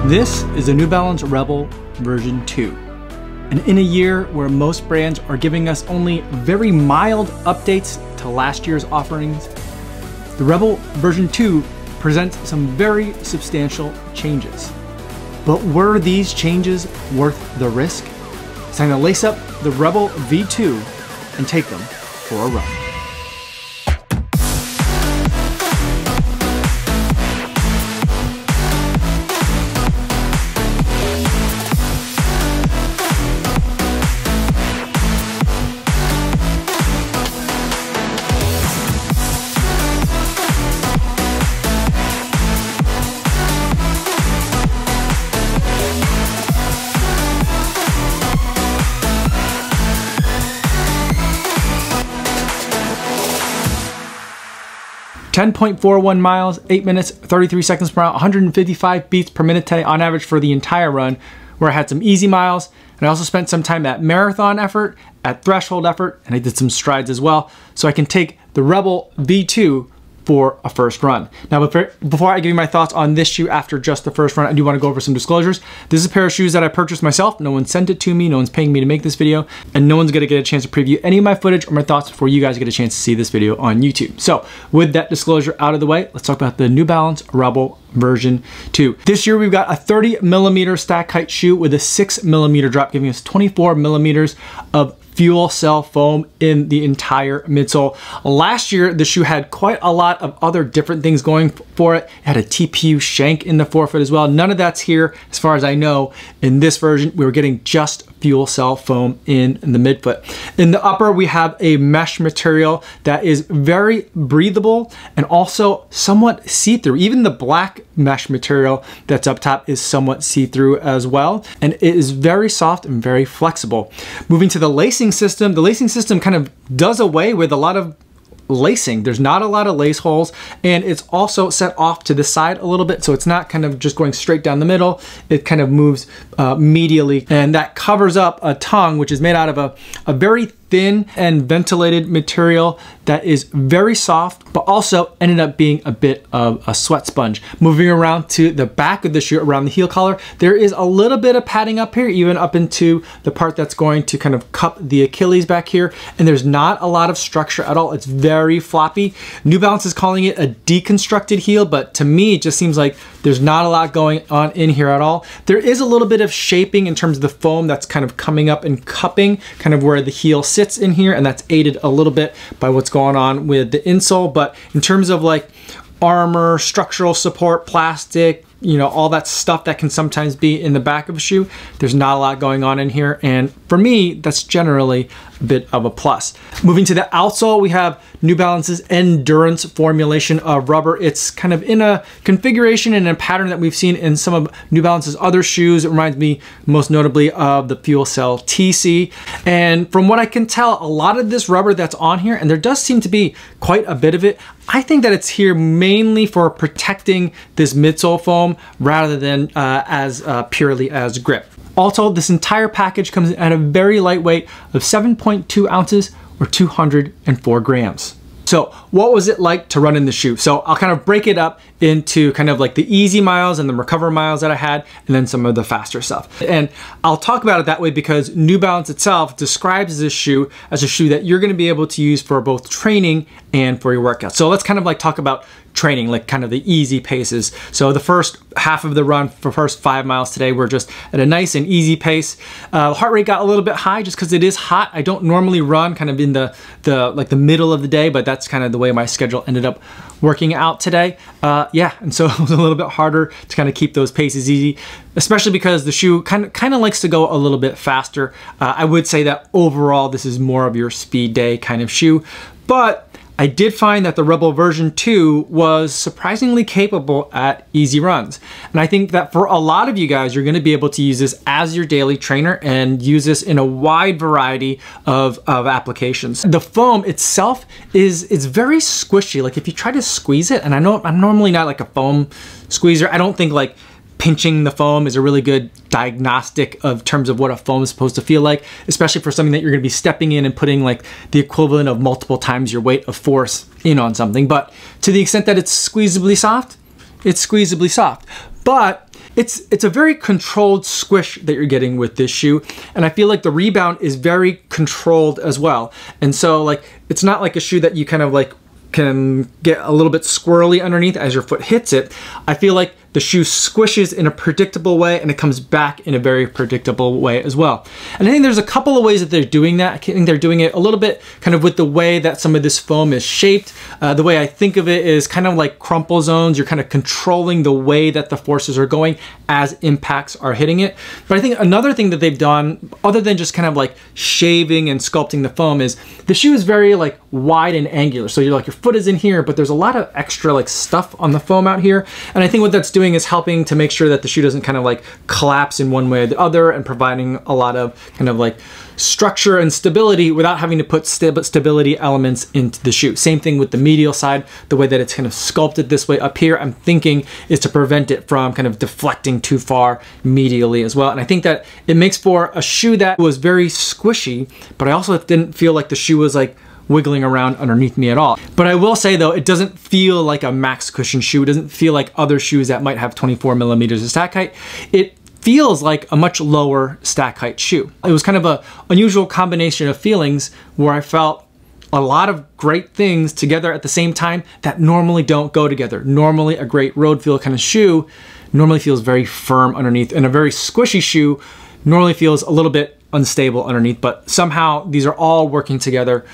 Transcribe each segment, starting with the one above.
This is the New Balance Rebel version 2. And in a year where most brands are giving us only very mild updates to last year's offerings, the Rebel version 2 presents some very substantial changes. But were these changes worth the risk? So I'm gonna lace up the Rebel V2 and take them for a run. .41 miles, 8 minutes, 33 seconds per mile, 155 beats per minute today on average for the entire run, where I had some easy miles, and I also spent some time at marathon effort, at threshold effort, and I did some strides as well, so I can take the Rebel V2 for a first run. Now, before I give you my thoughts on this shoe after just the first run, I do want to go over some disclosures. This is a pair of shoes that I purchased myself. No one sent it to me, no one's paying me to make this video, and no one's gonna get a chance to preview any of my footage or my thoughts before you guys get a chance to see this video on YouTube. So with that disclosure out of the way, let's talk about the New Balance Rebel version 2. This year we've got a 30mm stack height shoe with a 6mm drop, giving us 24mm of fuel cell foam in the entire midsole. Last year, the shoe had quite a lot of other different things going for it. It had a TPU shank in the forefoot as well. None of that's here, as far as I know. In this version, we were getting just fuel cell foam in the midfoot. In the upper, we have a mesh material that is very breathable and also somewhat see-through. Even the black mesh material that's up top is somewhat see-through as well. And it is very soft and very flexible. Moving to the lacing system, the lacing system kind of does away with a lot of lacing. There's not a lot of lace holes, and it's also set off to the side a little bit, so it's not kind of just going straight down the middle. It kind of moves medially, and that covers up a tongue, which is made out of a very thin and ventilated material that is very soft, but also ended up being a bit of a sweat sponge. Moving around to the back of the shoe, around the heel collar, there is a little bit of padding up here, even up into the part that's going to kind of cup the Achilles back here, and there's not a lot of structure at all. It's very floppy. New Balance is calling it a deconstructed heel, but to me, it just seems like there's not a lot going on in here at all. There is a little bit of shaping in terms of the foam that's kind of coming up and cupping kind of where the heel sits in here, and that's aided a little bit by what's going on with the insole. But in terms of like armor, structural support, plastic, you know, all that stuff that can sometimes be in the back of a shoe, there's not a lot going on in here, and for me, that's generally a bit of a plus. Moving to the outsole, we have New Balance's Endurance formulation of rubber. It's kind of in a configuration and a pattern that we've seen in some of New Balance's other shoes. It reminds me most notably of the Fuel Cell TC. And from what I can tell, a lot of this rubber that's on here, and there does seem to be quite a bit of it, I think that it's here mainly for protecting this midsole foam rather than purely as grip. Also, this entire package comes at a very light weight of 7.2 ounces or 204 grams. So what was it like to run in the shoe? So I'll kind of break it up into kind of like the easy miles and the recover miles that I had, and then some of the faster stuff. And I'll talk about it that way because New Balance itself describes this shoe as a shoe that you're gonna be able to use for both training and for your workout. So let's kind of like talk about training, like kind of the easy paces. So the first half of the run, for first 5 miles today, we're just at a nice and easy pace. Heart rate got a little bit high just because it is hot. I don't normally run kind of in the middle of the day, but that's kind of the way my schedule ended up working out today. Yeah, and so it was a little bit harder to kind of keep those paces easy, especially because the shoe kind of likes to go a little bit faster. I would say that overall, this is more of your speed day kind of shoe, but I did find that the Rebel version 2 was surprisingly capable at easy runs. And I think that for a lot of you guys, you're gonna be able to use this as your daily trainer and use this in a wide variety of applications. The foam itself is very squishy. Like if you try to squeeze it, and I know I'm normally not like a foam squeezer, I don't think like pinching the foam is a really good diagnostic of terms of what a foam is supposed to feel like, especially for something that you're gonna be stepping in and putting like the equivalent of multiple times your weight of force in on something. But to the extent that it's squeezably soft, it's squeezably soft. But it's a very controlled squish that you're getting with this shoe, and I feel like the rebound is very controlled as well. And so like it's not like a shoe that you kind of like can get a little bit squirrely underneath as your foot hits it. I feel like the shoe squishes in a predictable way and it comes back in a very predictable way as well. And I think there's a couple of ways that they're doing that. I think they're doing it a little bit kind of with the way that some of this foam is shaped. The way I think of it is kind of like crumple zones. You're kind of controlling the way that the forces are going as impacts are hitting it. But I think another thing that they've done, other than just kind of like shaving and sculpting the foam, is the shoe is very like wide and angular. So you're like, your foot is in here, but there's a lot of extra like stuff on the foam out here. And I think what that's doing is helping to make sure that the shoe doesn't kind of like collapse in one way or the other, and providing a lot of kind of like structure and stability without having to put stability elements into the shoe. Same thing with the medial side. The way that it's kind of sculpted this way up here, I'm thinking, is to prevent it from kind of deflecting too far medially as well. And I think that it makes for a shoe that was very squishy, but I also didn't feel like the shoe was like wiggling around underneath me at all. But I will say though, it doesn't feel like a max cushion shoe. It doesn't feel like other shoes that might have 24 millimeters of stack height. It feels like a much lower stack height shoe. It was kind of an unusual combination of feelings where I felt a lot of great things together at the same time that normally don't go together. Normally a great road feel kind of shoe normally feels very firm underneath, and a very squishy shoe normally feels a little bit unstable underneath, but somehow these are all working together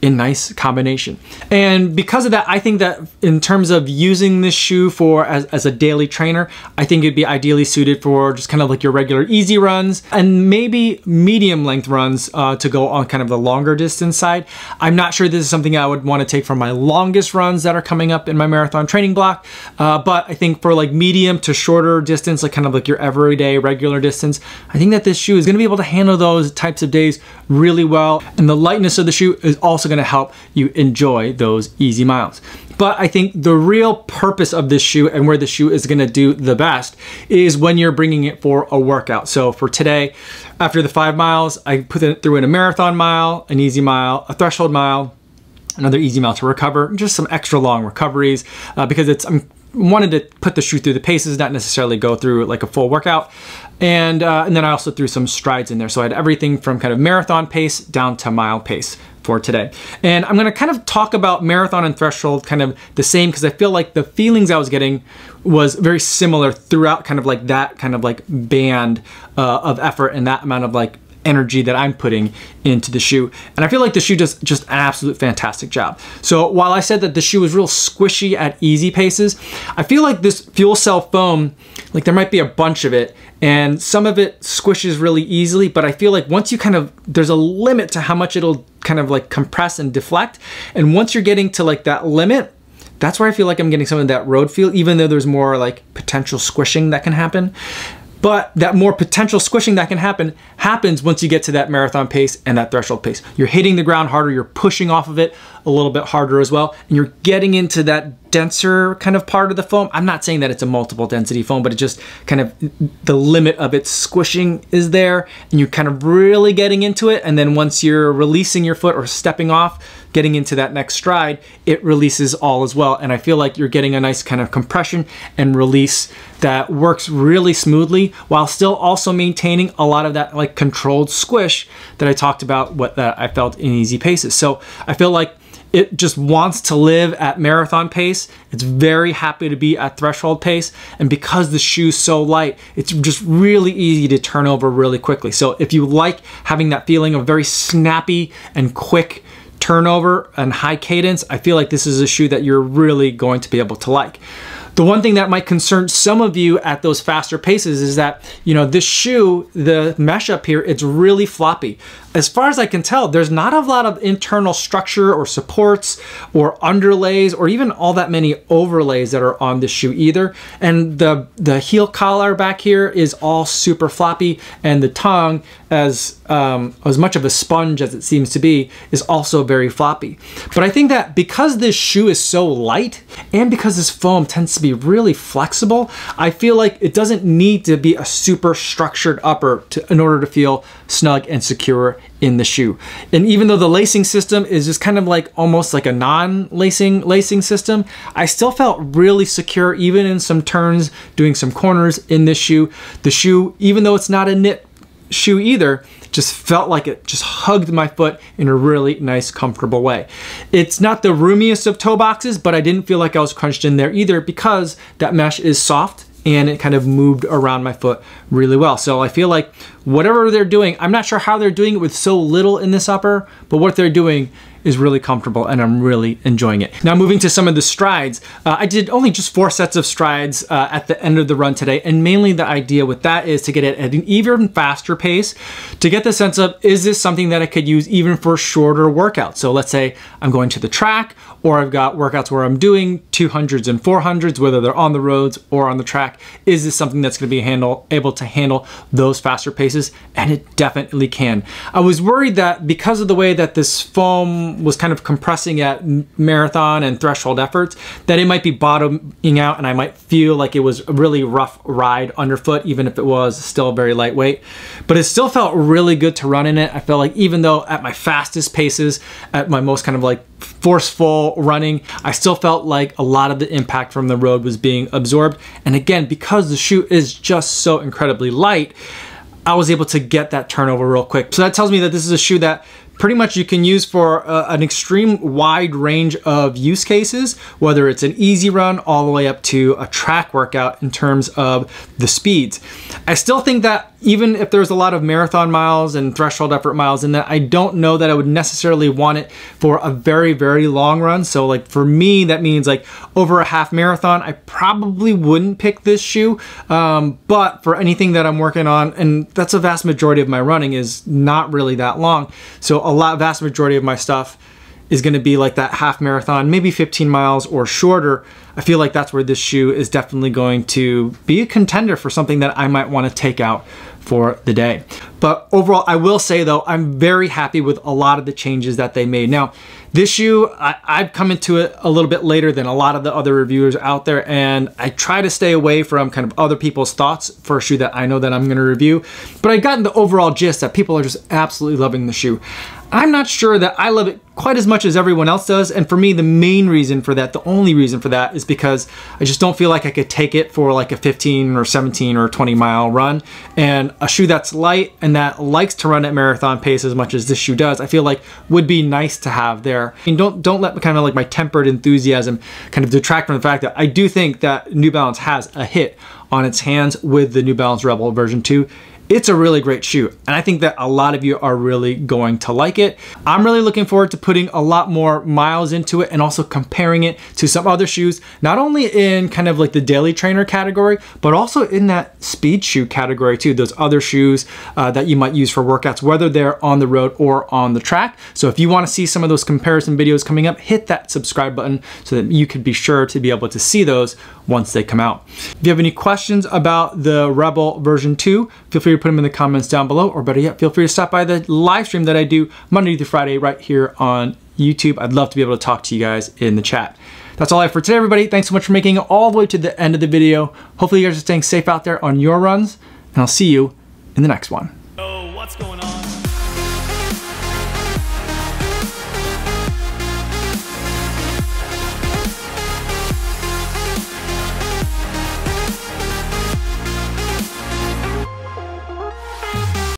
in nice combination. And because of that, I think that in terms of using this shoe for as a daily trainer, I think it'd be ideally suited for just kind of like your regular easy runs and maybe medium length runs to go on kind of the longer distance side. I'm not sure this is something I would want to take for my longest runs that are coming up in my marathon training block, but I think for like medium to shorter distance, like kind of like your everyday regular distance, I think that this shoe is going to be able to handle those types of days really well. And the lightness of the shoe is also going to help you enjoy those easy miles. But I think the real purpose of this shoe and where the shoe is going to do the best is when you're bringing it for a workout. So for today, after the 5 miles, I put it through in a marathon mile, an easy mile, a threshold mile, another easy mile to recover, just some extra long recoveries because I'm wanted to put the shoe through the paces, not necessarily go through like a full workout. And then I also threw some strides in there. So I had everything from kind of marathon pace down to mile pace for today. And I'm gonna kind of talk about marathon and threshold kind of the same, because I feel like the feelings I was getting was very similar throughout kind of like that kind of like band of effort and that amount of like energy that I'm putting into the shoe. And I feel like the shoe does just an absolute fantastic job. So while I said that the shoe is real squishy at easy paces, I feel like this fuel cell foam, like there might be a bunch of it and some of it squishes really easily, but I feel like once you kind of, there's a limit to how much it'll kind of like compress and deflect. And once you're getting to like that limit, that's where I feel like I'm getting some of that road feel, even though there's more like potential squishing that can happen. But that more potential squishing that can happen happens once you get to that marathon pace and that threshold pace. You're hitting the ground harder, you're pushing off of it a little bit harder as well, and you're getting into that denser kind of part of the foam. I'm not saying that it's a multiple density foam, but it just kind of, the limit of its squishing is there, and you're kind of really getting into it, and then once you're releasing your foot or stepping off, getting into that next stride, it releases all as well. And I feel like you're getting a nice kind of compression and release that works really smoothly while still also maintaining a lot of that like controlled squish that I talked about, that I felt in easy paces. So I feel like it just wants to live at marathon pace. It's very happy to be at threshold pace. And because the shoe's so light, it's just really easy to turn over really quickly. So if you like having that feeling of very snappy and quick turnover and high cadence, I feel like this is a shoe that you're really going to be able to like. The one thing that might concern some of you at those faster paces is that, you know, this shoe, the mesh up here, it's really floppy. As far as I can tell, there's not a lot of internal structure or supports or underlays or even all that many overlays that are on this shoe either. And the heel collar back here is all super floppy, and the tongue, as much of a sponge as it seems to be, is also very floppy. But I think that because this shoe is so light and because this foam tends to be be really flexible. I feel like it doesn't need to be a super structured upper in order to feel snug and secure in the shoe. And even though the lacing system is just kind of like almost like a non-lacing system, I still felt really secure even in some turns, doing some corners in this shoe. The shoe, even though it's not a knit shoe either, just felt like it just hugged my foot in a really nice, comfortable way. It's not the roomiest of toe boxes, but I didn't feel like I was crunched in there either because that mesh is soft and it kind of moved around my foot really well. So I feel like whatever they're doing, I'm not sure how they're doing it with so little in this upper, but what they're doing is really comfortable and I'm really enjoying it. Now moving to some of the strides, I did only just 4 sets of strides at the end of the run today, and mainly the idea with that is to get it at an even faster pace, to get the sense of, is this something that I could use even for shorter workouts? So let's say I'm going to the track, or I've got workouts where I'm doing 200s and 400s, whether they're on the roads or on the track. Is this something that's gonna be able to handle those faster paces? And it definitely can. I was worried that because of the way that this foam was kind of compressing at marathon and threshold efforts, that it might be bottoming out and I might feel like it was a really rough ride underfoot, even if it was still very lightweight. But it still felt really good to run in it. I felt like even though at my fastest paces, at my most kind of like forceful running, I still felt like a lot of the impact from the road was being absorbed. And again, because the shoe is just so incredibly light, I was able to get that turnover real quick. So that tells me that this is a shoe that pretty much you can use for an extreme wide range of use cases, whether it's an easy run all the way up to a track workout in terms of the speeds. I still think that even if there's a lot of marathon miles and threshold effort miles in that, I don't know that I would necessarily want it for a very, very long run. So like for me, that means like over a half marathon, I probably wouldn't pick this shoe. But for anything that I'm working on, and that's a vast majority of my running is not really that long. So vast majority of my stuff is going to be like that half marathon, maybe 15 miles or shorter. I feel like that's where this shoe is definitely going to be a contender for something that I might want to take out for the day. But overall, I will say though, I'm very happy with a lot of the changes that they made. Now, this shoe, I've come into it a little bit later than a lot of the other reviewers out there, and I try to stay away from kind of other people's thoughts for a shoe that I know that I'm gonna review. But I've gotten the overall gist that people are just absolutely loving the shoe. I'm not sure that I love it quite as much as everyone else does, and for me, the main reason for that, the only reason for that, is because I just don't feel like I could take it for like a 15 or 17 or 20 mile run. And a shoe that's light and that likes to run at marathon pace as much as this shoe does, I feel like would be nice to have there. I mean, don't let kind of like my tempered enthusiasm kind of detract from the fact that I do think that New Balance has a hit on its hands with the New Balance Rebel version 2. It's a really great shoe, and I think that a lot of you are really going to like it. I'm really looking forward to putting a lot more miles into it and also comparing it to some other shoes, not only in kind of like the daily trainer category, but also in that speed shoe category too, those other shoes that you might use for workouts, whether they're on the road or on the track. So if you want to see some of those comparison videos coming up, hit that subscribe button so that you can be sure to be able to see those once they come out. If you have any questions about the Rebel version 2, feel free to put them in the comments down below, or better yet, feel free to stop by the live stream that I do Monday through Friday right here on YouTube. I'd love to be able to talk to you guys in the chat. That's all I have for today, everybody. Thanks so much for making it all the way to the end of the video. Hopefully you guys are staying safe out there on your runs, and I'll see you in the next one.